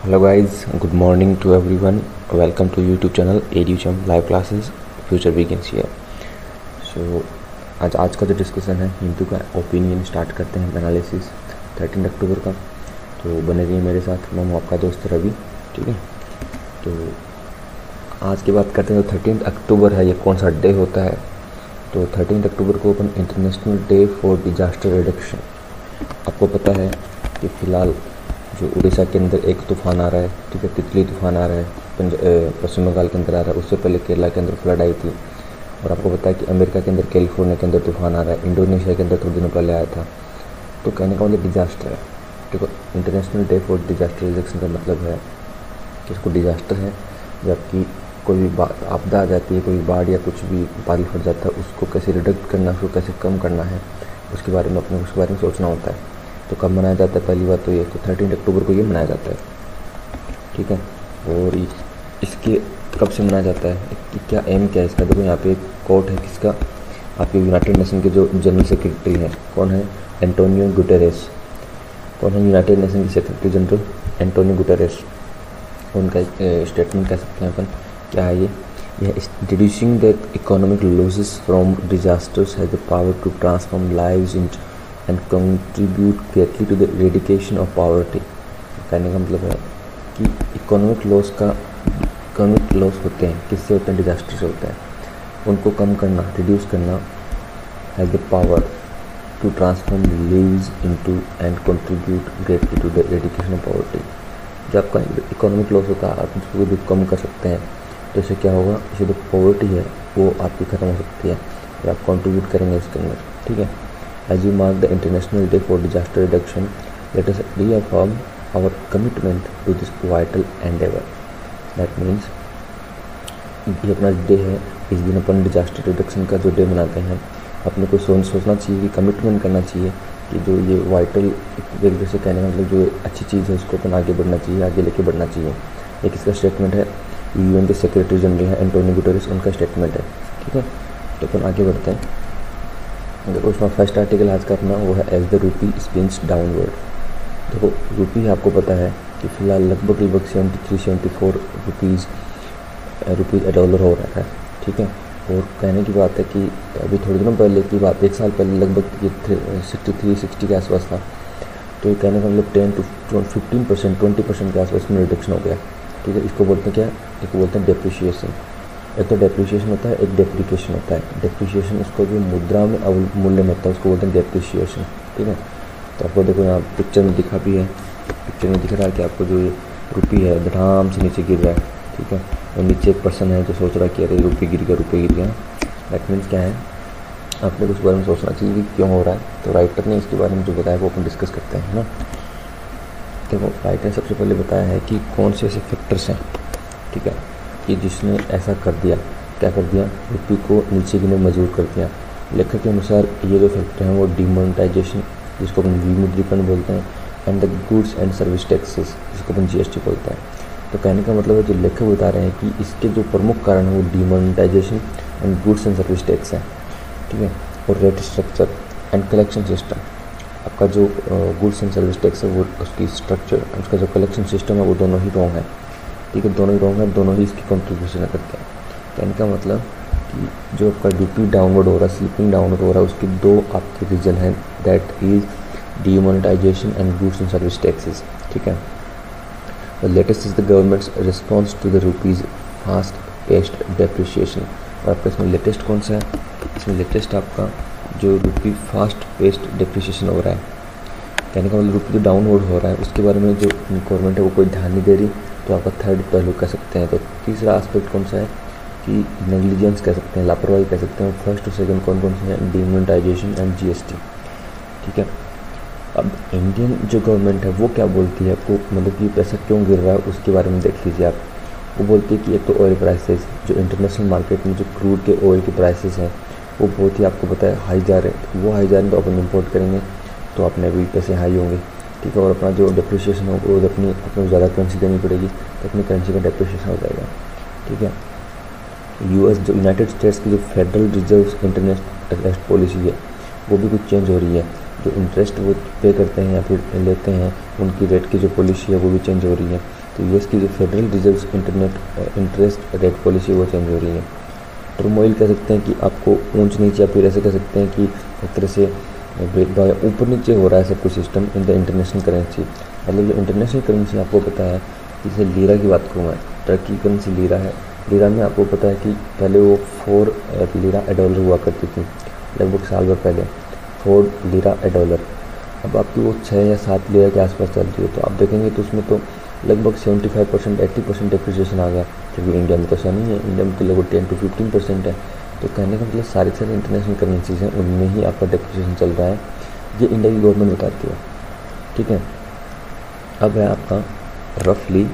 Hello guys, good morning to everyone. Welcome to YouTube channel Educhamp live classes. Future begins here. So आज का जो discussion है हिंदू का opinion start करते हैं एनालिसिस 13 अक्टूबर का। तो बने रहिए मेरे साथ, मैं हूँ आपका दोस्त रवि। ठीक है, तो आज की बात करते हैं। तो 13 अक्टूबर है, ये कौन सा डे होता है? तो 13 अक्टूबर को अपन international day for disaster reduction. आपको पता है कि फ़िलहाल जो उड़ीसा के अंदर एक तूफ़ान आ रहा है, ठीक है, तितली तूफ़ान आ रहा है, पश्चिम बंगाल के अंदर आ रहा है। उससे पहले केरला के अंदर फ्लड आई थी। और आपको पता है कि अमेरिका के अंदर कैलिफोर्निया के अंदर तूफ़ान आ रहा है, इंडोनेशिया के अंदर थोड़े दिनों पहले आया था। तो कहने का मतलब डिजास्टर है। ठीक है, international day for disaster reduction का मतलब है कि इसको डिजास्टर है जबकि कोई भी आपदा आ जाती है, कोई बाढ़ या कुछ भी पानी फट जाता है, उसको कैसे रिडक्ट करना, उसको कैसे कम करना है, उसके बारे में उसके बारे में सोचना होता है। तो कब मनाया जाता है? पहली बात तो ये, तो 13 अक्टूबर को ये मनाया जाता है। ठीक है, और इसके कब से मनाया जाता है, क्या एम क्या है इसका? देखो यहाँ पे एक कोट है किसका, आपके यूनाइटेड नेशन के जो जनरल सेक्रेटरी हैं, कौन है? Antonio Guterres. कौन है यूनाइटेड नेशन के सेक्रेटरी जनरल? Antonio Guterres. उनका स्टेटमेंट कह सकते हैं अपन, क्या है ये? Reducing the economic losses from disasters has the power to transform lives in and contribute greatly to the eradication of poverty. कहने का मतलब है कि इकोनॉमिक लॉस होते हैं, किससे होते हैं? डिजास्टर से होते हैं। उनको कम करना, रिड्यूस करना, has the power to transform lives into and contribute greatly to the eradication of poverty. जब आपका इकोनॉमिक लॉस होता है, आप उसको भी कम कर सकते हैं। तो इससे क्या होगा? इससे जो पॉवर्टी है वो आपकी ख़त्म हो सकती है और आप कंट्रीब्यूट करेंगे इसके अंदर। ठीक है, as we mark the International Day for Disaster Reduction, let us reaffirm our commitment to this vital endeavor. That means ये अपना डे है, इस दिन अपन डिजास्टर रिडक्शन का जो डे मनाते हैं, अपने को सोचना चाहिए कि कमिटमेंट करना चाहिए कि जो ये वाइटल, एक जैसे कहने का मतलब जो अच्छी चीज़ है उसको अपन आगे बढ़ना चाहिए, आगे लेके बढ़ना चाहिए। एक इसका स्टेटमेंट है, यूएन के सेक्रेटरी जनरल है एंटोनियो गुटेरेस, उनका स्टेटमेंट है। ठीक है, तो अपन आगे बढ़ते हैं। देखो उसमें फर्स्ट आर्टिकल आज का अपना वो है as the rupee spins downward. देखो रूपी आपको पता है कि फ़िलहाल लगभग 73-74 रुपीज़ डॉलर हो रहा है। ठीक है, और कहने की बात है कि अभी थोड़े दिनों पहले की बात, एक साल पहले लगभग ये 63-60 के आसपास था। तो ये कहने का मतलब 10 to 15%, 20% के आसपास में रिडक्शन हो गया। ठीक है, इसको बोलते हैं क्या? इसको बोलते हैं डेप्रिशिएशन। एक तो डेप्रिशिएशन होता है, एक डेप्रिकेशन होता है। डेप्रिशिएशन उसको जो मुद्रा में अवमूल्यन होता है उसको बोलते हैं डेप्रिशिएशन। ठीक है, तो आपको देखो यहाँ पिक्चर में दिखा भी है, पिक्चर में दिख रहा है कि आपको जो रुपी है धड़ाम से नीचे गिर रहा है। ठीक है, और नीचे एक पर्सन है जो सोच रहा है कि अरे रुपये गिर गया। दैट मीन्स क्या है? आपने कुछ बारे में सोचना चाहिए कि क्यों हो रहा है। तो राइटर ने इसके बारे में जो बताया वो अपन डिस्कस करते हैं, है ना। देखो राइटर ने सबसे पहले बताया है कि कौन से ऐसे फैक्टर्स हैं, ठीक है, कि जिसने ऐसा कर दिया, क्या कर दिया? रुपये को नीचे गिरने मजबूर कर दिया। लेखक के अनुसार ये जो फैक्टर हैं वो डिमोनेटाइजेशन, जिसको अपन विमुद्रीकरण बोलते हैं, and the goods and service taxes, जिसको अपन जीएसटी बोलते हैं। तो कहने का मतलब है जो लेखक बता रहे हैं कि इसके जो प्रमुख कारण है वो demonetisation and goods and service tax है। ठीक है, और rate structure and collection system. आपका जो गुड्स एंड सर्विस टैक्स है वो उसकी स्ट्रक्चर, उसका जो कलेक्शन सिस्टम है वो दोनों ही रॉन्ग है। ठीक है, दोनों ही रॉन्ग है, दोनों ही इसकी कंट्रीब्यूशन करते हैं। कहने का मतलब कि जो आपका ड्यूटी डाउनवर्ड हो रहा है, स्लिपिंग डाउनवर्ड हो रहा है, उसके दो आपके रीजन हैं, that is demonetisation and goods and service taxes. ठीक है, the latest is the government's response to the rupee's fast paced depreciation. और आपका इसमें लेटेस्ट कौन सा है? इसमें लेटेस्ट आपका जो रुपी फास्ट पेस्ड डेप्रिशिएशन हो रहा है। कहने का मतलब रुपये जो डाउनवर्ड हो रहा है उसके बारे में जो गवर्नमेंट है वो कोई ध्यान नहीं दे रही। तो आपका थर्ड पहलू कह सकते हैं। तो तीसरा एस्पेक्ट कौन सा है कि नेग्लिजेंस कह सकते हैं, लापरवाही कह सकते हैं। फर्स्ट और सेकंड कौन कौन से हैं? Demonetisation and GST. ठीक है, अब इंडियन जो गवर्नमेंट है वो क्या बोलती है आपको, मतलब कि पैसा क्यों गिर रहा है उसके बारे में देख लीजिए आप। वो बोलती है कि एक तो ऑयल प्राइसेस, जो इंटरनेशनल मार्केट में जो क्रूड के ऑयल के प्राइसेस हैं वो बहुत ही आपको पता है हाई जा रहे हैं। वो हाई जा रहे हैं तो अपन इम्पोर्ट करेंगे तो अपने भी पैसे हाई होंगे। ठीक है, और अपना जो डेप्रिशिएशन होगा वो अपनी ज़्यादा करेंसी देनी पड़ेगी तो अपनी करेंसी का डेप्रिशिएशन हो जाएगा। ठीक है, यूएस जो यूनाइटेड स्टेट्स की जो फेडरल रिजर्व इंटरेस्ट पॉलिसी है वो भी कुछ चेंज हो रही है। जो इंटरेस्ट वो पे करते हैं या फिर लेते हैं उनकी रेट की जो पॉलिसी है वो भी चेंज हो रही है। तो यूएस की जो federal reserve interest rate policy वो चेंज हो रही है। टर्मोइल कह सकते हैं कि आपको ऊंच नीचे, या फिर ऐसे कह सकते हैं कि एक तरह से ऊपर नीचे हो रहा है सब कुछ system in the international currency. मतलब जो इंटरनेशनल करेंसी आपको पता है, जैसे लीरा की बात करूँ मैं, टर्की की करेंसी लीरा है। लीरा में आपको पता है कि पहले वो 4 लीरा ए डॉलर हुआ करती थी, लगभग साल भर पहले 4 लीरा ए डॉलर। अब आपकी वो 6 या 7 लीरा के आसपास चल रही है। तो आप देखेंगे तो उसमें तो लगभग 75% 80% डिप्रिसिएशन आ गया, क्योंकि इंडिया में तो ऐसा नहीं है, इंडिया में तो लगभग 10 to 15% है। तो कहने का मतलब सारे इंटरनेशनल करेंसीज हैं, उनमें ही आपका डिप्रिसिएशन चल रहा है, ये इंडिया की गवर्नमेंट बताती है। ठीक है, अब है आपका रफली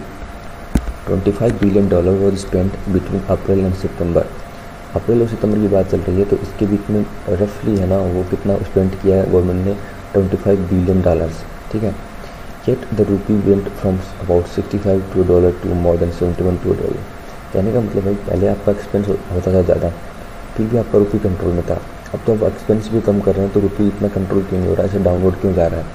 $25 billion was spent between April and September. अप्रैल और सितंबर की बात चल रही है, तो इसके बीच में रफली है ना वो कितना स्पेंड किया है गवर्नमेंट ने, $25 बिलियन। ठीक है, yet the rupee went from about 65 to $1 to more than 71 to $1। कहने का मतलब भाई पहले आपका एक्सपेंस होता था ज़्यादा, फिर भी आपका रुपी कंट्रोल में था। अब तो आप एक्सपेंस भी कम कर रहे हैं, तो रुपी इतना कंट्रोल क्यों नहीं हो रहा है, ऐसे डाउनवर्ड क्यों जा रहा है।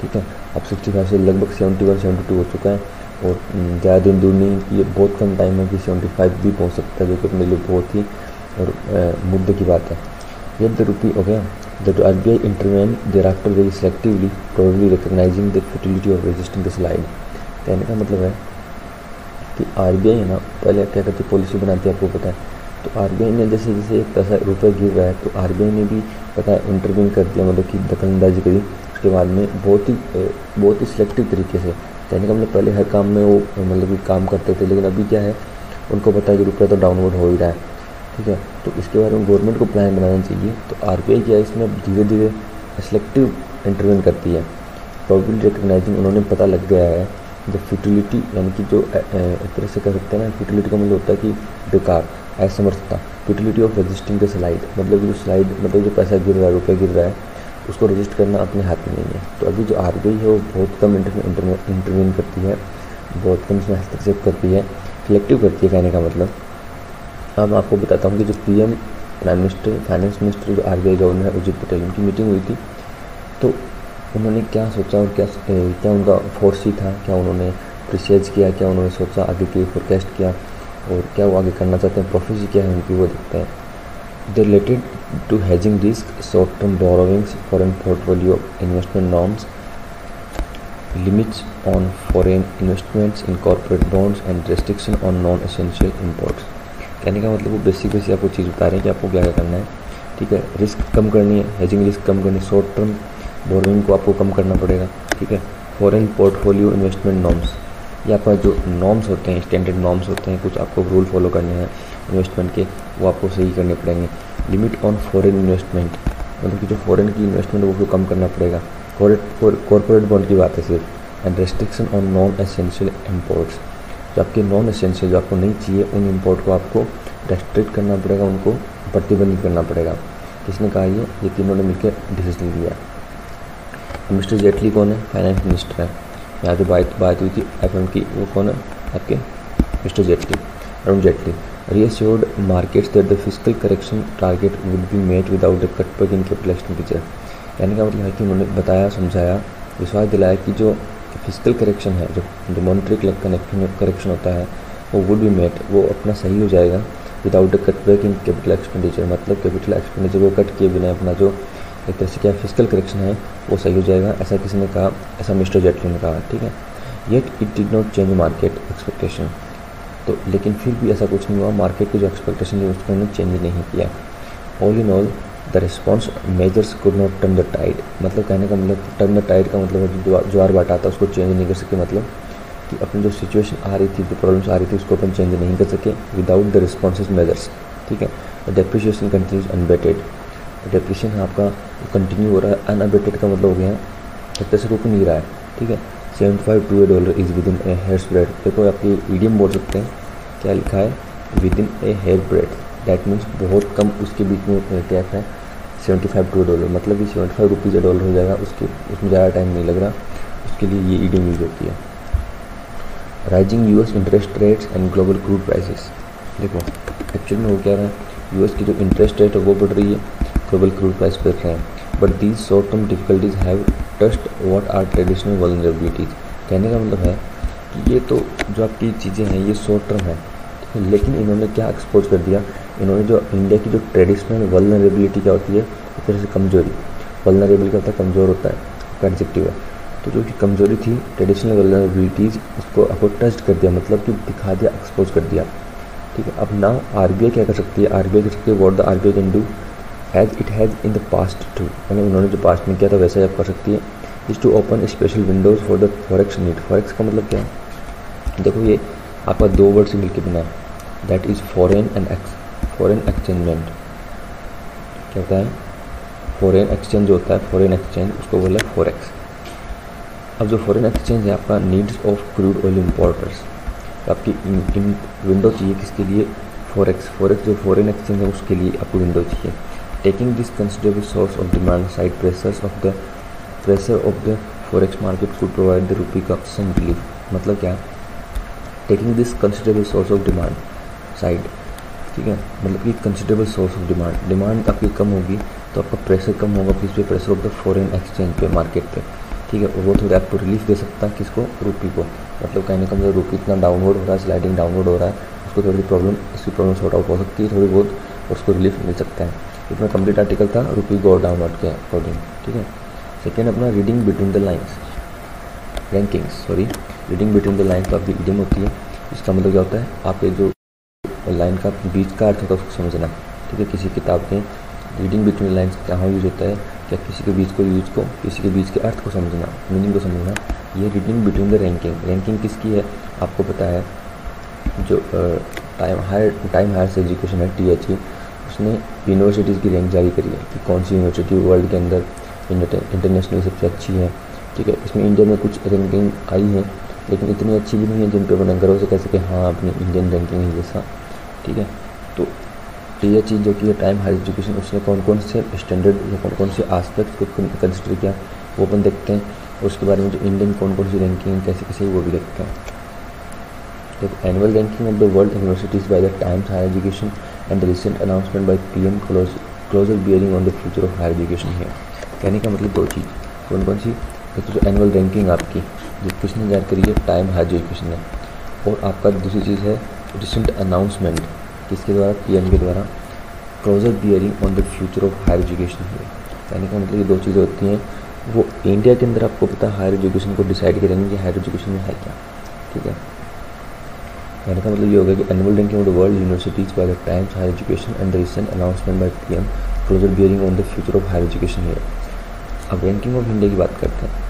ठीक है, अब 65 से लगभग 71-72 हो चुका है, और ज़्यादा दिन दूर नहीं, ये बहुत कम टाइम है कि 75 भी पहुंच सकता है, जो कि अपने लिए बहुत ही और मुद्दे की बात है। ये द रुपी हो गया, the RBI intervene there after very selectively, probably recognising the futility of resisting the slide. कहने का मतलब है कि RBI है ना, पहले क्या करती पॉलिसी बनाती है, आपको पता है। तो RBI ने जैसे जैसे एक पैसा रुपये गिर रहा है, तो RBI ने भी पता है इंटरवीन कर दिया, मतलब कि दखलंदाजी करी उसके बाद में बहुत ही सिलेक्टिव तरीके से। कहने का मतलब पहले हर काम में वो मतलब कि काम करते थे, लेकिन अभी क्या है, उनको पता है कि रुपया तो डाउनवर्ड हो ही रहा है। ठीक है, तो इसके बारे में गवर्नमेंट को प्लान बनाना चाहिए। तो RBI क्या है, इसमें धीरे धीरे सिलेक्टिव इंटरवेन करती है। प्रोबेबली रिकग्नाइजिंग, उन्होंने पता लग गया है द फ्यूटिलिटी, यानी कि जो एक तरह से कह सकते हैं ना, फ्यूटिलिटी का मतलब होता है कि बेकार, असमर्थता। Futility of resisting the slide, मतलब जो स्लाइड, मतलब जो पैसा गिर रहा है, रुपया गिर रहा है, उसको रजिस्ट करना अपने हाथ में नहीं है। तो अभी जो RBI है वो बहुत कम इंटरवेन करती है, बहुत कम इसमें हस्तक्षेप करती है, सिलेक्टिव करती है कहने का मतलब। अब आपको बताता हूँ कि जो PM prime minister, finance minister, जो RBI गवर्नर है उर्जित पटेल, उनकी मीटिंग हुई थी। तो उन्होंने क्या सोचा और क्या उनका फोर्सी था, क्या उन्होंने प्रिसाइज किया, क्या उन्होंने सोचा, आगे की फोरकास्ट किया, और क्या वो आगे करना चाहते हैं, प्रोफेसी क्या है उनकी, वो देखते हैं। They related to hedging risk, short term borrowings, foreign portfolio investment norms, limits on foreign investments in corporate bonds and restriction on non essential imports. कहने का मतलब वो बेसिक आपको चीज़ बता रहे हैं कि आपको क्या क्या करना है। ठीक है, रिस्क कम करनी है, हेजिंग रिस्क कम करनी है, शॉर्ट टर्म बोरोइंग को आपको कम करना पड़ेगा। ठीक है, फॉरेन पोर्टफोलियो इन्वेस्टमेंट नॉर्म्स, ये आपका जो नॉर्म्स होते हैं, स्टैंडर्ड नॉर्म्स होते हैं, कुछ आपको रूल फॉलो करने हैं इन्वेस्टमेंट के, वो आपको सही करने पड़ेंगे। लिमिट ऑन फॉरेन इन्वेस्टमेंट, मतलब कि जो फॉरेन की इन्वेस्टमेंट है वो कम करना पड़ेगा। कॉर्पोरेट बॉन्ड की बात है सिर्फ। And restriction on non essential imports, जो आपके नॉन एसेंशियल, जो आपको नहीं चाहिए, उन इम्पोर्ट को आपको रेस्ट्रिक्ट करना पड़ेगा, उनको प्रतिबंधित करना पड़ेगा। किसने कहा ये तीनों ने मिलकर डिसीजन लिया। मिस्टर जेटली कौन है, फाइनेंस मिनिस्टर है। यहाँ जो बात हुई थी FM की, वो कौन है आपके, mister Jaitley, Arun Jaitley. Reassured markets that the fiscal correction target would be met without the cutback in capital expenditure. कहने का मतलब है कि उन्होंने बताया, समझाया, विश्वास दिलाया कि जो फिस्कल करेक्शन है, जो मॉनेटरी करेक्शन होता है, वो वुड बी मेट, वो अपना सही हो जाएगा without the cutback in capital expenditure, मतलब कैपिटल एक्सपेंडिचर को कट किए बिना अपना जो एक तरह से क्या फिस्कल करेक्शन है वो सही हो जाएगा, ऐसा किसने कहा, ऐसा मिस्टर जेटली ने कहा। ठीक है, yet it did not change market expectation, तो लेकिन फिर भी ऐसा कुछ नहीं हुआ, मार्केट की जो एक्सपेक्टेशन थी उसको उन्होंने चेंज नहीं किया। All in all the response measures could not turn the tide, मतलब कहने का मतलब टर्न द टाइड का मतलब है ज्वार बाटा था उसको चेंज नहीं कर सके, मतलब कि अपनी जो सिचुएशन आ रही थी, जो प्रॉब्लम्स आ रही थी, उसको अपन चेंज नहीं कर सके विदाउट द रिस्पॉन्सिव मेजर्स। ठीक है, डेप्रिसिएशन कंटिन्यूज अनबेटेड, डेप्रिसिएशन आपका कंटिन्यू हो रहा है, अनअबेटेड का मतलब हो गया एक तरह से रुक नहीं रहा है। ठीक है, 75 to $1 is within a hair breadth, देखो आपकी ईडियम बोल सकते हैं, क्या लिखा है, within a hair breadth, that means बहुत कम उसके बीच में गैप है। 75 to $1 मतलब कि 75 रुपीज़ $1 हो जाएगा, उसमें ज़्यादा टाइम नहीं लग रहा, उसके लिए ये ईडियम यूज होती है। Rising US interest rates and global crude prices, देखो एक्चुअली में हो क्या रहा है, US की जो इंटरेस्ट रेट है वो बढ़ रही है, ग्लोबल क्रूड प्राइस बढ़ रहे हैं, but these short term difficulties have touched what are traditional vulnerabilities. कहने का मतलब है कि ये तो जो आपकी चीज़ें हैं ये शॉर्ट टर्म है, लेकिन इन्होंने क्या एक्सपोज कर दिया, इन्होंने जो इंडिया की जो ट्रेडिशनल वल्नरेबिलिटी क्या होती है, एक तरह से कमजोरी, वल्नरेबल क्या होता है, कमज़ोर होता है, कंसेप्टिव है, तो जो कि कमजोरी थी ट्रेडिशनल वल्नरेबिलिटीज़ उसको आपको टच कर दिया, मतलब कि दिखा दिया, एक्सपोज कर दिया। ठीक है, अब ना आरबीआई क्या कर सकती है, आरबीआई कर सकती है what the RBI can do as it has in the past too, यानी उन्होंने जो पास्ट में किया था वैसा ही आप कर सकती है, is to open special windows for the forex need. Forex का मतलब क्या है, देखो ये आपका दो वर्ड से मिलकर बना है, दैट इज़ फॉरेन एक्सचेंजमेंट। क्या होता है, फॉरेन एक्सचेंज होता है, फॉरेन एक्सचेंज उसको बोला फॉरेक्स। अब जो फॉरेन एक्सचेंज है आपका needs of crude oil importers, आपकी इन विंडो चाहिए किसके लिए, फॉरेक्स जो फॉरेन एक्सचेंज है उसके लिए आपको विंडो चाहिए। Taking this considerable source of demand side pressure of the forex market could provide the rupee का सम रिलीफ। मतलब क्या, taking this considerable source of demand side, ठीक है, मतलब कि कंसिडरेबल सोर्स ऑफ डिमांड आपकी कम होगी तो आपका प्रेशर कम होगा किस पे, pressure of the foreign exchange पे, मार्केट पे। ठीक है, और वो थोड़ा आपको रिलीफ दे सकता है, किसको, रूपी को। मतलब कहने का मतलब रूपी इतना डाउनवर्ड हो रहा है, स्लाइडिंग डाउनवर्ड हो रहा है, उसको थोड़ी प्रॉब्लम, इसकी प्रॉब्लम सॉर्ट आउट हो सकती है थोड़ी बहुत, और उसको रिलीफ मिल सकता है। इतना कंप्लीट आर्टिकल था रूपी गो डाउनवर्ड के अकॉर्डिंग। ठीक है, सेकेंड अपना reading between the lines, reading between the lines तो आपकी रीडिंग होती है। इसका मतलब क्या होता है, आपके जो लाइन का बीच का अर्थ होता है उसको समझना। ठीक है, किसी किताब में रीडिंग बिटवीन लाइन्स कहाँ यूज होता है, क्या किसी के बीच किसी के बीच के अर्थ को समझना, मीनिंग को समझना। ये रीडिंग बिटवीन द रैंकिंग किसकी है, आपको पता है जो टाइम हायर एजुकेशन है THE, उसने यूनिवर्सिटीज़ की रैंक जारी करी है कि कौन सी यूनिवर्सिटी वर्ल्ड के अंदर इंटरनेशनली सबसे अच्छी है। ठीक है, इसमें इंडिया में कुछ रैंकिंग आई है लेकिन इतनी अच्छी भी नहीं है जिन पर अपना गर्व से कह सके हाँ अपनी इंडियन रैंकिंग है जैसा। ठीक है, तो ये चीज़ जो कि है टाइम हायर एजुकेशन, उसने कौन कौन से स्टैंडर्ड या कौन कौन से आस्पेक्ट को कंसिडर किया वो अपन देखते हैं, और उसके बारे में जो इंडियन कौन कौन सी रैंकिंग कैसे कैसे वो भी देखते हैं। तो annual ranking of the world universities by the Times Higher Education and the recent announcement by PM closer bearing on the future of higher education है। कहने का मतलब दो चीज़, कौन कौन सी, एक तो जो एनुअल रैंकिंग आपकी जो किसने जारी करी है, टाइम हायर एजुकेशन ने, और आपका दूसरी चीज़ है रिसेंट अनाउंसमेंट, किसके द्वारा, PM के द्वारा, closer bearing on the future of higher education है। कहने का मतलब ये दो चीज़ें होती हैं, वो इंडिया के अंदर आपको पता है हायर एजुकेशन को डिसाइड करेंगे कि हायर एजुकेशन में है क्या। ठीक है, कहने का मतलब ये होगा कि annual ranking of the world universities by the Times Higher Education and the recent announcement by PM closer bearing on the future of higher education है। अब रैंकिंग ऑफ इंडिया की बात करते हैं।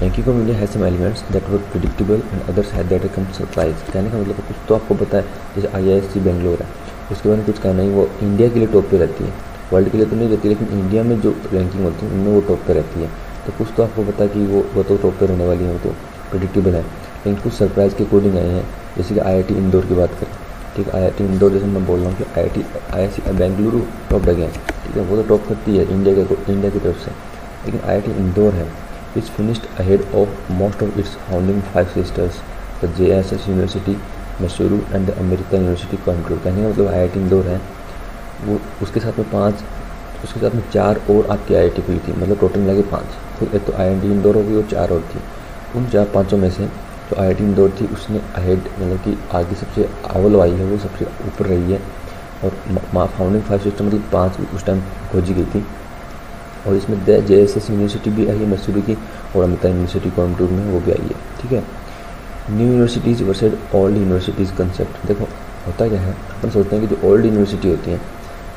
Ranking of India has some elements that were predictable and others had that come surprise. कहने का मतलब कुछ तो आपको पता है, जैसे IISc बेंगलोर है, उसके बारे में कुछ कहना ही, वो इंडिया के लिए टॉप पे रहती है, वर्ल्ड के लिए तो नहीं रहती, लेकिन इंडिया में जो रैंकिंग होती है उनमें वो टॉप पे रहती है। तो कुछ तो आपको पता है कि वो तो टॉप पे रहने वाली है, वो तो प्रेडिक्टेबल है, लेकिन कुछ सरप्राइज के अकॉर्डिंग आए हैं। जैसे कि IIT इंदौर की बात करें, ठीक है, IIT इंदौर जैसे मैं बोल रहा हूँ कि IISc बेंगलुरु टॉप अगेन, ठीक है, वो तो टॉप करती है इंडिया की तरफ से, लेकिन IIT इंदौर है which finished ahead of most of its founding 5 sisters, the JSS University, Mysuru and the American university Coimbatore. कहने का मतलब IIT इंदौर है, वो उसके साथ में 4 और आपकी IIT हुई थी, मतलब टोटल मिला के 5। तो एक तो IIT इंदौर हो गई और 4 और थी। उन 4-5 में से जो IIT इंदौर थी उसने अहेड, मतलब कि आगे सबसे अव्वल आई है, वो सबसे ऊपर रही है। और फाउंडिंग 5 सिस्टर मतलब 5 उस टाइम खोजी गई थी, और इसमें JSS यूनिवर्सिटी भी आई है मैसूरू की, और अमेरिकन यूनिवर्सिटी कोयम्बटूर में वो भी आई है। ठीक है, new universities versus old universities concept. देखो होता क्या है, अपन सोचते हैं कि जो ओल्ड यूनिवर्सिटी होती हैं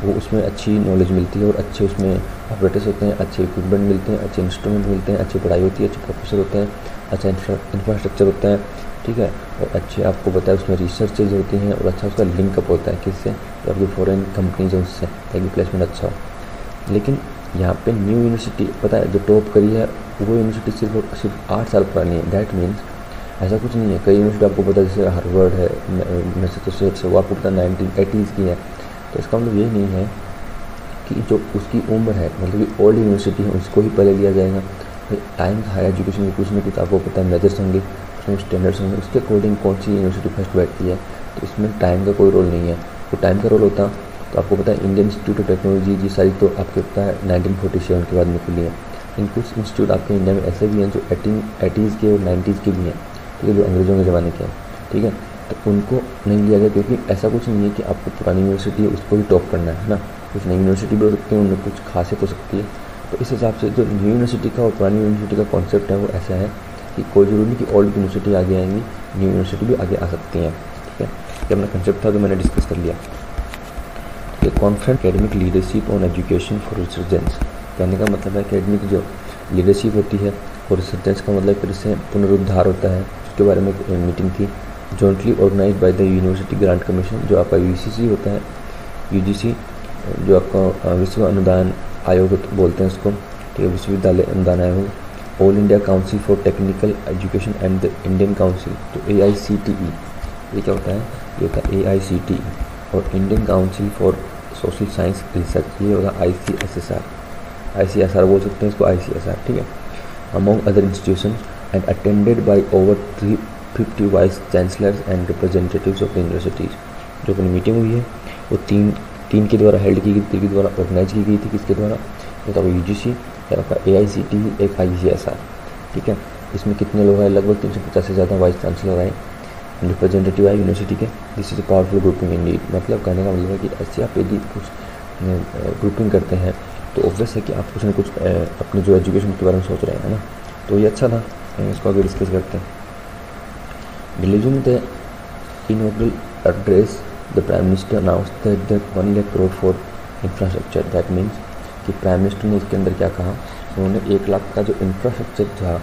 वो उसमें अच्छी नॉलेज मिलती है और अच्छे उसमें ऑपरेटर्स होते हैं, अच्छे इक्विपमेंट मिलते हैं, अच्छे इंस्ट्रूमेंट मिलते हैं, अच्छी पढ़ाई होती है, अच्छे प्रोफेसर होते हैं, अच्छा इंफ्रास्ट्रक्चर होता है। ठीक है, और अच्छे आपको पता है उसमें रिसर्चेज होती हैं, और अच्छा उसका लिंकअप होता है किससे, तो आपकी फॉरेन कंपनीज है उससे, ताकि प्लेसमेंट अच्छा हो। लेकिन यहाँ पे न्यू यूनिवर्सिटी पता है जो टॉप करी है वो यूनिवर्सिटी सिर्फ 8 साल पुरानी है। दैट मीन्स ऐसा कुछ नहीं है, कई यूनिवर्सिटी आपको पता है जैसे हार्वर्ड है, मैसेच्यूसेट्स है, वो आपको पता 1980s की है। तो इसका मतलब ये नहीं है कि जो उसकी उम्र है, मतलब कि ओल्ड यूनिवर्सिटी है उसको ही पहले लिया जाएगा। टाइम्स हायर एजुकेशन में कुछ ना कुछ आपको पता है मेजर्स होंगे, उसमें स्टैंडर्ड्स होंगे, उसके अकॉर्डिंग कौन सी यूनिवर्सिटी फर्स्ट बैठती है। तो इसमें टाइम का कोई रोल नहीं है। तो टाइम का रोल होता तो आपको पता है इंडियन इंस्टीट्यूट ऑफ टेक्नोलॉजी जी सारी तो आपको पता है 1947 के बाद में खुली है। इन कुछ इंस्टीट्यूट आपके इंडिया में ऐसे भी हैं जो 80s के और 90s के भी हैं। ठीक है, जो अंग्रेज़ों के ज़माने के हैं, ठीक है, तो उनको नहीं लिया गया क्योंकि ऐसा कुछ नहीं है कि आपको पुरानी यूनिवर्सिटी है उसको ही टॉप करना है ना, कुछ नई यूनिवर्सिटी भी हो सकती है, उनमें कुछ खासियत हो सकती है। तो इस हिसाब से जो न्यू यूनिवर्सिटी का और पुरानी यूनिवर्सिटी का कॉन्सेप्ट है वो ऐसा है कि कोई जरूरी नहीं कि ओल्ड यूनिवर्सिटी आगे आएंगी, न्यू यूनिवर्सिटी भी आगे आ सकती हैं, ठीक है। ये अपना कंसेप्ट था जो मैंने डिस्कस कर लिया। Conference academic leadership on education for resurgence, कहने का मतलब है एकेडमिक जो लीडरशिप होती है और रिसर्जेंस का मतलब फिर से पुनरुद्धार होता है, उसके बारे में मीटिंग थी jointly organise by the University Grants Commission, जो आपका यूजीसी होता है, यूजीसी जो आपका विश्व अनुदान आयोग बोलते हैं उसको, ठीक है, विश्वविद्यालय अनुदान आयोग, all India council for technical education and the Indian council, तो AICTE, ये क्या होता है, ये होता है AICTE, और Indian council for social science research, ये होगा ICSR बोल सकते हैं इसको, ICSR, ठीक है, among other institution and attended by over 350 vice chancellors and representatives of the universities. जो अपनी मीटिंग हुई है वो तीन के द्वारा हेल्ड की गई, 3 के द्वारा ऑर्गेनाइज की गई थी, किसके द्वारा, एक आपका UGC, एक आपका AICTE, एक ICSR, ठीक है। इसमें कितने लोग आए, लगभग 350 से ज़्यादा वाइस चांसलर आए, रिप्रेजेंटेटिव आए यूनिवर्सिटी के। This is a powerful grouping Indeed, मतलब कहने का मतलब है कि ऐसे आप यदि कुछ ग्रुपिंग करते हैं तो ऑब्वियस है कि आप कुछ ना कुछ अपने जो एजुकेशन के बारे में सोच रहे हैं ना, तो ये अच्छा था, इसको आगे डिस्कस करते हैं। Delivering the inaugural address the prime minister announced that 1 lakh crore for infrastructure, that means कि प्राइम मिनिस्टर ने इसके अंदर क्या कहा, उन्होंने 1 लाख का जो इंफ्रास्ट्रक्चर था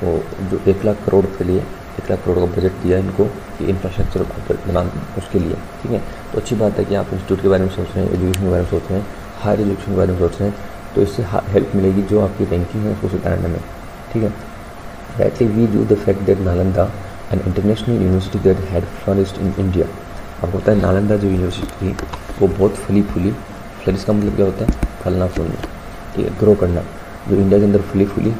वो जो 1 लाख करोड़ के लिए 1 लाख करोड़ का बजट दिया इनको कि इंफ्रास्ट्रक्चर को बनाना उसके लिए, ठीक है। तो अच्छी बात है कि आप इंस्टीट्यूट के बारे में सोच रहे हैं, एजुकेशन के बारे में सोच रहे हैं, हायर एजुकेशन के बारे में सोच रहे हैं, तो इससे हेल्प मिलेगी जो आपकी रैंकिंग है उसको सुधारने में, ठीक है। Rightly we due the fact that Nalanda an international university that had flourished in India, आपको पता है नालंदा जो यूनिवर्सिटी थी वो बहुत फली फ्लरिश का मतलब क्या होता है, फलना फूलना, ठीक है, ग्रो करना, जो इंडिया के अंदर फली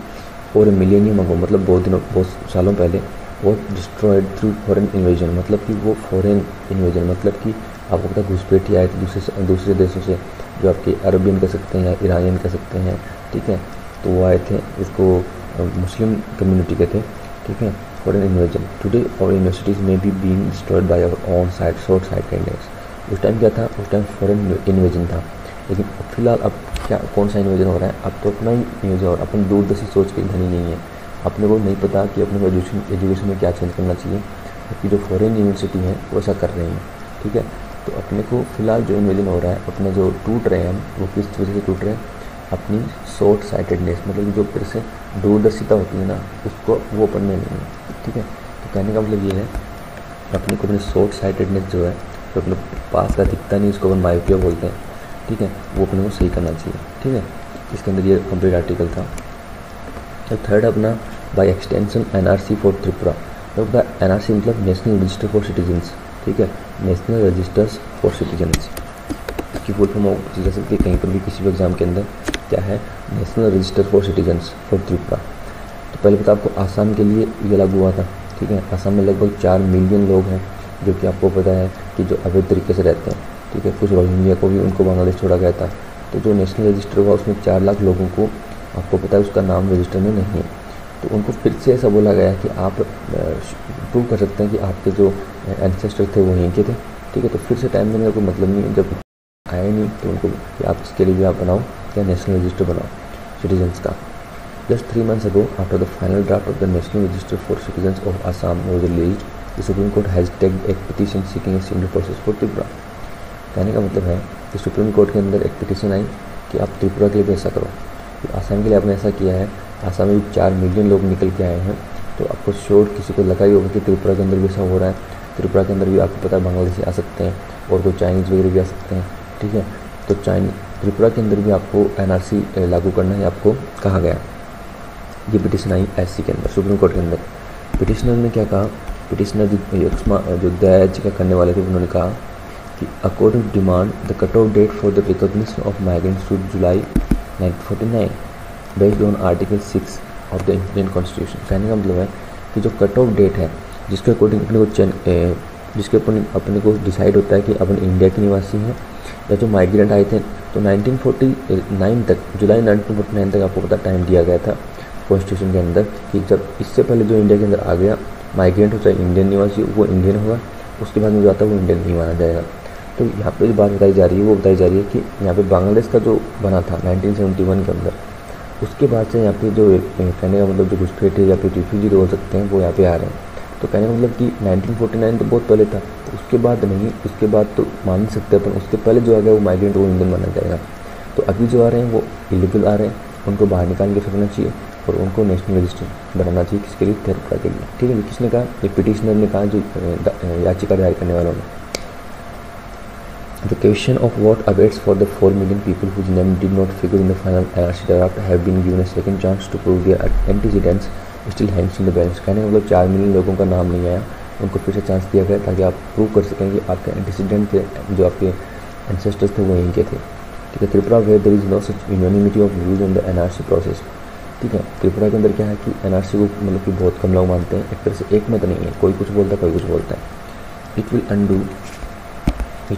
और मिलेनियम अगो, मतलब बहुत सालों पहले वो डिस्ट्रॉयड थ्रू फॉरेन इन्वेजन, मतलब कि वो फॉरेन इन्वेजन मतलब कि आपको पता है घुसपैठी आए थे दूसरे देशों से, जो आपके अरबियन कह सकते हैं या ईरानियन कह सकते हैं, ठीक है, तो वो आए थे, उसको मुस्लिम कम्युनिटी कहते हैं, ठीक है, फॉरेन इन्वेजन। टुडे और यूनिवर्सिटीज़ में भी being destroyed by our own side short sightedness, उस टाइम क्या था, उस टाइम फॉरेन इन्वेजन था, लेकिन फिलहाल अब क्या कौन सा इन्वेजन हो रहा है, अब तो अपना ही इन्वेजन हो रहा है, अपन दूरदर्शी सोच के धनी नहीं है, अपने को नहीं पता कि अपने को एजुकेशन में क्या चेंज करना चाहिए, क्योंकि जो फॉरेन यूनिवर्सिटी हैं वो ऐसा कर रही हैं, ठीक है। तो अपने को फिलहाल जो इन्वेजन हो रहा है, अपने जो टूट रहे हैं हम, वो किस वजह से टूट रहे हैं, अपनी शॉर्ट साइटेडनेस, मतलब जो फिर से दूरदर्शिता होती है ना, उसको वो अपन में नहीं है, ठीक है। तो कहने का मतलब ये है अपने को अपनी शॉर्ट साइटेडनेस जो है, तो अपने पास का दिखता नहीं, उसको अपन मायोपिया बोलते हैं, ठीक है, वो अपने को सही करना चाहिए, ठीक है। इसके अंदर ये कंप्लीट आर्टिकल था। तो थर्ड अपना by extension NRC for Tripura, तो NRC मतलब नेशनल रजिस्टर फॉर सिटीजन्स, ठीक है, नेशनल रजिस्टर्स फॉर सिटीजन्स, इसकी फुल फॉर्म पूछी जा सकती है कहीं पर भी किसी भी एग्जाम के अंदर, क्या है, national Register for citizens for Tripura. तो पहले पता आपको आसाम के लिए ये लागू हुआ था, ठीक है, आसाम में लगभग 4 मिलियन लोग हैं, जो कि आपको पता है कि जो अवैध तरीके से रहते हैं, ठीक है, कुछ रोहिंग्या को भी उनको बांग्लादेश छोड़ा गया था, तो जो नेशनल रजिस्टर हुआ उसमें 4 लाख लोगों को आपको पता है उसका नाम रजिस्टर में नहीं है, तो उनको फिर से ऐसा बोला गया कि आप प्रूव कर सकते हैं कि आपके जो एंसेस्टर थे वो यहीं के थे, ठीक है। तो फिर से टाइम देने का कोई मतलब नहीं है, जब आए नहीं तो उनको कि आप इसके लिए भी आप बनाओ या नेशनल रजिस्टर बनाओ सिटीजन्स का। Just 3 months ago, after the final draft of the National Register for Citizens of Assam was released, the Supreme Court has tagged a petition seeking a similar process for Tripura। कहने का मतलब है कि supreme court के अंदर एक petition आई कि आप त्रिपुरा के लिए भी ऐसा करो, तो आसाम के लिए आपने ऐसा किया है, आसाम में 4 मिलियन लोग निकल के आए हैं, तो आपको श्योर किसी को लगा ही होगा कि त्रिपुरा के अंदर भी ऐसा हो रहा है, त्रिपुरा के अंदर भी आपको पता है बांग्लादेशी आ सकते हैं और कोई चाइनीज़ वगैरह भी आ सकते हैं, ठीक है। तो त्रिपुरा के अंदर भी आपको NRC लागू करना है, आपको कहा गया। ये पिटीशन आई SC के अंदर, सुप्रीम कोर्ट के अंदर। पिटिशनर ने क्या कहा, पिटिशनर जो दया याचिका करने वाले थे उन्होंने कहा कि according to demand the cut off date for the recognition of migrants to July 1949 based on article 6 of the Indian constitution. कहने का मतलब है कि जो कट ऑफ डेट है जिसके अकॉर्डिंग अपने को डिसाइड होता है कि अपन इंडिया के निवासी हैं या जो माइग्रेंट आए थे, तो 1949 तक, जुलाई 1949 तक आपको पता टाइम दिया गया था कॉन्स्टिट्यूशन के अंदर कि जब इससे पहले जो इंडिया के अंदर आ गया माइग्रेंट हो चाहे इंडियन निवासी हो, वो इंडियन होगा, उसके बाद में जो आता है वो इंडियन नहीं माना जाएगा। तो यहाँ पे जो बात बताई जा रही है वो बताई जा रही है कि यहाँ पे बांग्लादेश का जो बना था 1971 के अंदर, उसके बाद से यहाँ पे जो कहने का मतलब जो घुसपैठ है या फिर रिफ्यूजी बोल सकते हैं वो यहाँ पे आ रहे हैं। तो कहने का मतलब कि 1949 तो बहुत पहले था, तो उसके बाद नहीं, उसके बाद तो मान नहीं सकते अपन, उसके पहले जो आ गया वो माइग्रेंट वो इंडियन माना जाएगा। तो अभी जो आ रहे हैं वो इलीगल आ रहे हैं, उनको बाहर निकाल के फेंकना चाहिए और उनको नेशनल रजिस्टर बनाना चाहिए, किसके लिए, त्रिपुरा के लिए। ठीक है, किसने कहा, ये पिटिशनर ने कहा, जो याचिका दायर करने वालों ने। The question of what awaits for the 4 million people whose name did not figure in the final NRC draft have been given a second chance to prove their antecedents still hangs in the balance। कहने का मतलब 4 million लोगों का नाम नहीं आया, उनको फिर से चांस दिया गया ताकि आप प्रूव कर सकें कि आपके एंटीसीडेंट थे, जो आपके एंसेस्टर्स थे वो यहीं के थे। ठीक है, Tripura where there is no such unanimity of views on the NRC process. ठीक है, त्रिपुरा के अंदर क्या है कि एनआरसी को मतलब कि बहुत कम लोग मानते हैं, एक तरह से एक मत नहीं है, कोई कुछ बोलता है कोई कुछ बोलता है। It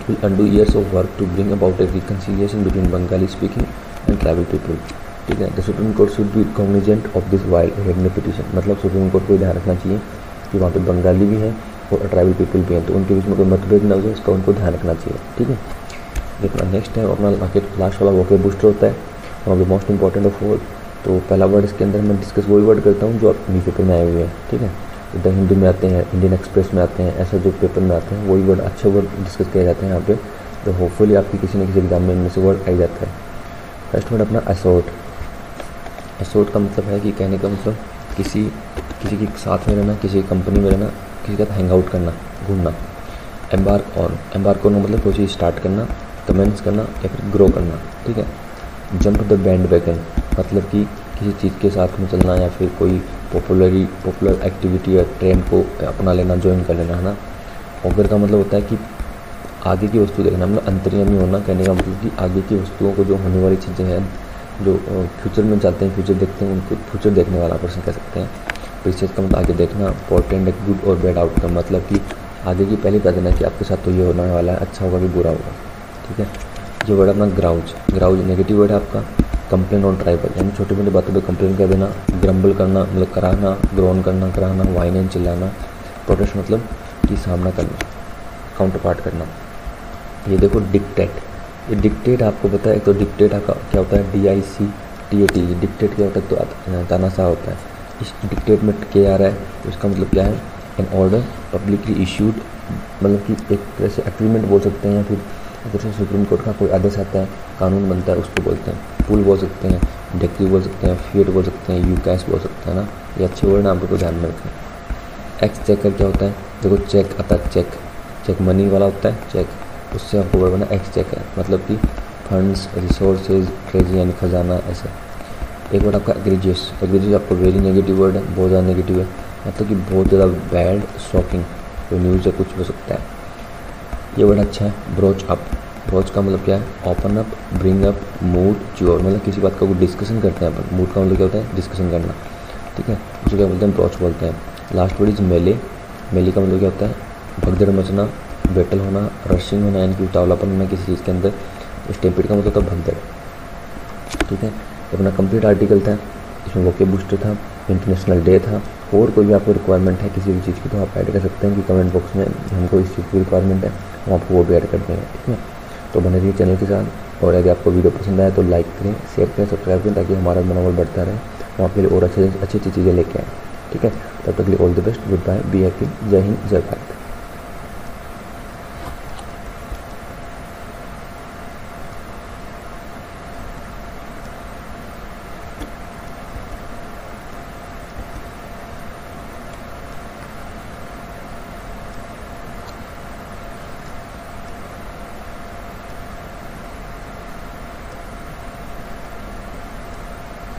will undo years of work to bring about a reconciliation between Bengali speaking and tribal people। ठीक है, the Supreme Court should be cognizant of this while hearing the petition। मतलब सुप्रीम कोर्ट को ध्यान रखना चाहिए कि वहाँ पे बंगाली भी हैं और ट्राइबल पीपल भी हैं, तो उनके बीच में कोई मतभेद ना हो जाए, इसका उनको ध्यान रखना चाहिए। ठीक है, देखना नेक्स्ट है अपना लास्ट वाला वोकैब बूस्टर होता है, one of the most important of all. तो पहला वर्ड इसके अंदर मैं डिस्कस वही वर्ड करता हूँ जो आप न्यूज़ पेपर में आए हुए हैं। ठीक है, द हिंदू में आते हैं, इंडियन एक्सप्रेस में आते हैं, ऐसा जो पेपर में आते हैं वही वर्ड, अच्छे वर्ड डिस्कस किए जाते हैं यहाँ पे। तो होपफुली आपकी किसी न किसी एग्जाम में इनमें से वर्ड आ जाता है। फर्स्ट वर्ड अपना असोर्ट। असोर्ट का मतलब है कि कहने का मतलब किसी के साथ में रहना, किसी कंपनी में रहना, किसी के साथ हैंग आउट करना, घूमना। एम्बार्क ऑन का मतलब कोई चीज़ स्टार्ट करना, कमेंस करना या फिर ग्रो करना। ठीक है, जंप द बैंड वैगन मतलब कि किसी चीज़ के साथ में चलना या फिर कोई पॉपुलर एक्टिविटी या ट्रेंड को अपना लेना, ज्वाइन कर लेना, है ना। ऑगर का मतलब होता है कि आगे की वस्तु देखना, मतलब अंतर्यामी होना। कहने का मतलब कि आगे की वस्तुओं को, जो होने वाली चीज़ें हैं, जो फ्यूचर में जाते हैं, फ्यूचर देखते हैं, उनको फ्यूचर देखने वाला पर्सन कह सकते हैं। प्रीशियस का मतलब आगे देखना। पोर्टेंड गुड और बैड आउटकम मतलब कि आगे की पहले बता देना कि आपके साथ तो ये होने वाला है, अच्छा होगा कि बुरा होगा। ठीक है, ये वर्ड अपना ग्राउज नेगेटिव वर्ड है आपका। कंप्लेन ऑन ट्राइबल यानी छोटी मोटी बातों पे कंप्लेन कर देना। ग्रम्बल करना मतलब कराना, ग्रोन करना, कराना। वाइन एंड चिल्लाना। प्रोटेस्ट मतलब कि सामना करना, काउंटर पार्ट करना। ये देखो डिक्टेट, ये डिक्टेट आपको पता है, तो डिक्टेट आपका क्या होता है, DICTAT। डिक्टेट क्या होता है, तो तानाशाह होता है। इस डिक्टेट में के आ रहा है, तो इसका मतलब क्या है, एन ऑर्डर पब्लिकली इशूड, मतलब कि एक तरह से एग्रीमेंट बोल सकते हैं, या फिर जैसे सुप्रीम कोर्ट का कोई आदेश आता है, कानून बनता है, उसको बोलते हैं। पुल बोल सकते हैं, डेक्री बोल सकते हैं, फीट बोल सकते हैं, यूकैश बोल सकते हैं ना। ये अच्छे वर्ड आप लोग को ध्यान में रखें। एक्स चेकर क्या होता है, देखो चेक आता है, चेक मनी वाला होता है चेक, उससे आपको वर्ड बना एक्स चेकर मतलब कि फंड्स, रिसोर्सेज, ट्रेजरी यानी खजाना, ऐसा। एक वर्ड आपका एग्रीजियस आपको वेरी नेगेटिव वर्ड है, बहुत ज़्यादा नेगेटिव है, मतलब कि बहुत ज़्यादा बैड, शॉकिंग, कोई न्यूज़ है, कुछ हो सकता है। ये वर्ड अच्छा है। ब्रोच का मतलब क्या है, open up, bring up, mood, च्योर मतलब किसी बात का वो डिस्कशन करते हैं अपन। मूड का मतलब क्या होता है, डिस्कशन करना। ठीक है, उसे क्या बोलते हैं, ब्रोच बोलते हैं। लास्ट वर्ड इज मेले का मतलब क्या होता है, भगदड़ मचना, बैटल होना, रशिंग होना यानी कि उतावलापन होना किसी चीज़ के अंदर। स्टेम्पिड का मतलब होता है भगदड़। ठीक है, अपना कंप्लीट आर्टिकल था, इसमें वोकैब बूस्टर था, इंटरनेशनल डे था। और कोई भी आपको रिक्वायरमेंट है किसी भी चीज़ की तो आप ऐड कर सकते हैं कि कमेंट बॉक्स में हमको इस चीज़ की रिक्वायरमेंट है, हम आपको वो भी ऐड कर देंगे। ठीक है, तो बने रहिए चैनल के साथ, और यदि आपको वीडियो पसंद आए तो लाइक करें, शेयर करें, सब्सक्राइब करें, ताकि हमारा मनोबल बढ़ता रहे, हम आपके लिए और अच्छी चीज़ें लेके आएँ। ठीक है, तब तक के लिए all the best, goodbye, be happy, जय हिंद, जय भारत।